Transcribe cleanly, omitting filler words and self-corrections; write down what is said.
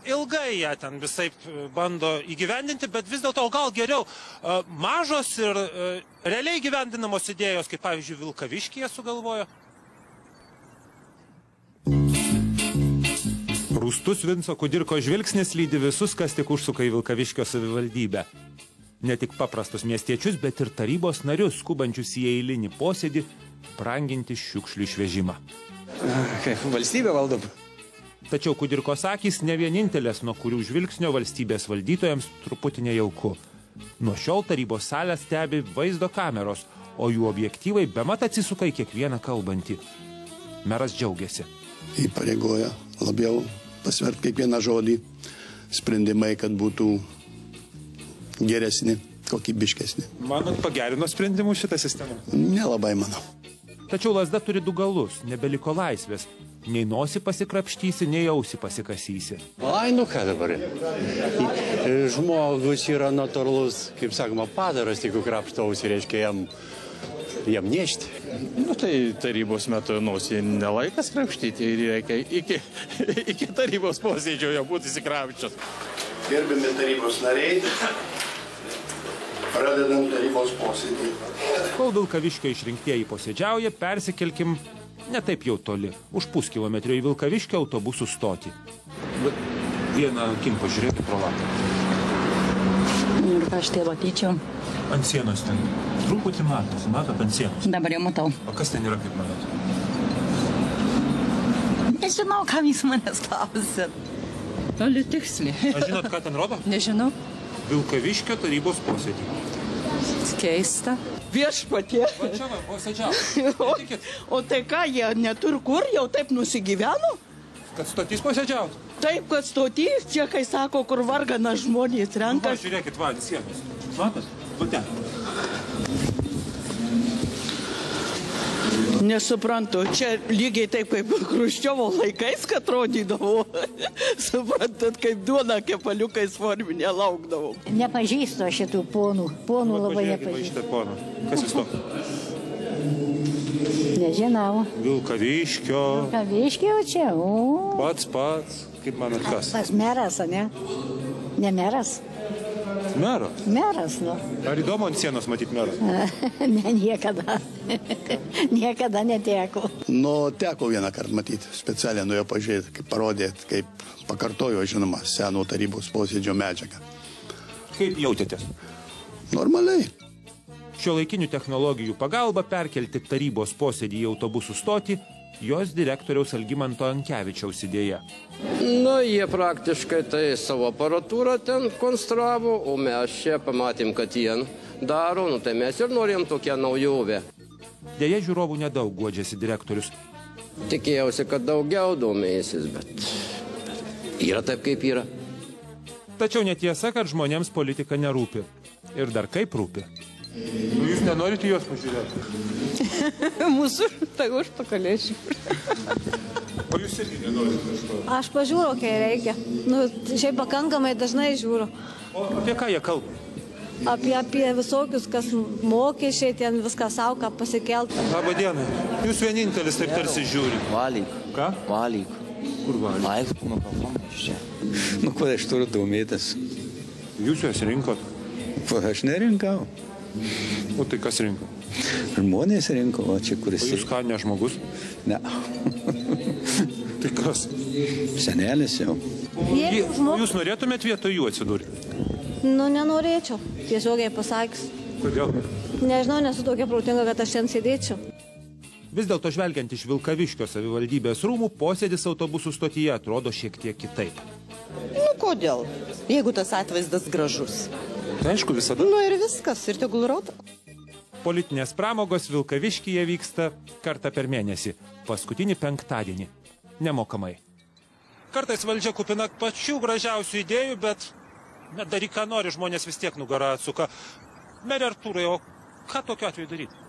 ilgai jie ten visai bando įgyvendinti, bet vis dėlto gal geriau mažos ir realiai gyvendinamos idėjos, kaip pavyzdžiui Vilkaviškyje sugalvojo. Rūstus Vinco Kudirko žvilgsnis lydi visus, kas tik užsuka į Vilkaviškio savivaldybę. Ne tik paprastus miestiečius, bet ir tarybos narius, skubančius į eilinį posėdį, branginti šiukšlių išvežimą. Kaip valstybė valdom. Tačiau Kudirkos akys ne vienintelės, nuo kurių žvilgsnio valstybės valdytojams truputį nejauku. Nuo šiol tarybos salę stebi vaizdo kameros, o jų objektyvai bemat atsisuka į kiekvieną kalbantį. Meras džiaugiasi. Įpareigoja labiau pasverti kiekvieną žodį, sprendimai, kad būtų geresni, kokybiškesni. Manot, pagerino sprendimų šitą sistemą? Nelabai manau. Tačiau lazda turi du galus, nebeliko laisvės. Nei nosį pasikrapštysi, nei ausį pasikasysi. Ai, nu ką dabar? Žmogus yra natūralus, kaip sakoma, padaras, jeigu krapštausi, reiškia jam nešti. Nu tai tarybos metu nosį nelaikas krapštyti ir reikia iki tarybos posėdžio jau būti įsikrapščios. Gerbiami tarybos nariai, pradedam tarybos posėdį. Kol Vilkaviškio išrinktieji posėdžiauja, persikelkim ne taip jau toli, už puskilometrio į Vilkaviškio autobusų stotį. Vieną akim pažiūrėkit pro langą. Ir ką aš tai matyčiau? Ant sienos ten. Truputį matot ant sienos. Dabar jau matau. O kas ten yra, kaip manot? Nežinau, kam jūs manęs klausit. Toli tiksliai. Ar žinot, ką ten rodo? Nežinau. Vilkaviškio tarybos posėdį. Keista. Viešpatie. Va čia va, posėdžiavo. O tai ką, jie neturi kur, jau taip nusigyveno? Kad stotys posėdžiaut? Taip, kad stotys, čia kai sako, kur vargana žmonės renka. Va, žiūrėkit, va, ant sienos. Matot? Va ten. Nesuprantu, čia lygiai taip kaip Chruščiovo laikais, kad rodydavo. Suprantat, kaip duona kepaliukais forminė laukdavo. Nepažįstu šitų ponų. Ponų labai nepažįstu. Kas jis toks? Nežinau. Vilkaviškio. Vilkaviškio čia, o. Pats. Kaip manot kas? Tas meras, ne? Ne meras? Meras? Meras, nu. Ar įdomu ant sienos matyti merą? Ne, niekada. Niekada neteko. Nu, teko vieną kartą matyti, specialiai nuėjo pažiūrėti, kaip parodėt, kaip pakartojo, žinoma, seno tarybos posėdžio medžiagą. Kaip jautėtės? Normaliai. Šiuolaikinių technologijų pagalba perkelti tarybos posėdį į autobusų stotį jos direktoriaus Algimanto Ankevičiaus idėja. Nu, jie praktiškai tai savo aparatūrą ten konstravo, o mes čia pamatėm, kad jie daro, nu tai mes ir norėjom tokią naujovę. Deja, žiūrovų nedaug, guodžiasi direktorius. Tikėjausi, kad daugiau domėsis, bet yra taip, kaip yra. Tačiau netiesa, kad žmonėms politika nerūpi. Ir dar kaip rūpi. Nu, jūs nenorite juos pažiūrėti? Mūsų, tai aš pakalėčiau. O jūs irgi nenorite kažko? Aš pažiūriu, kai reikia. Nu, šiaip pakankamai dažnai žiūriu. O apie ką jie kalba? Apie visokius, kas mokesčiai, ten viską savo, ką pasikelt. Labą dieną. Jūs vienintelis taip tarsi žiūri. Valyk. Ką? Valyk. Kur valyk? Valyk, mikrofonas čia. Nu, kur aš turiu domėtis? Jūs juos rinkot? Aš nerinkau. O tai kas rinko? Žmonės rinko, o čia kuris... O jūs ką, ne žmogus? Ne. Tai kas? Senelis jau. Jūs norėtumėt vietoj jų atsidurti? Nu, nenorėčiau, tiesiogiai pasakys. Kodėl? Nežinau, nesu tokia protinga, kad aš ten sėdėčiau. Vis dėlto žvelgiant iš Vilkaviškio savivaldybės rūmų, posėdis autobusų stotyje atrodo šiek tiek kitaip. Nu, kodėl? Jeigu tas atvaizdas gražus. Tai aišku, visada. Nu ir viskas, ir tegul rodo. Politinės pramogos Vilkaviškyje vyksta kartą per mėnesį, paskutinį penktadienį, nemokamai. Kartais valdžia kupina pačių gražiausių idėjų, bet daryk ką nori, žmonės vis tiek nugarą atsuka. Mere Artūrai, o ką tokiu atveju daryti?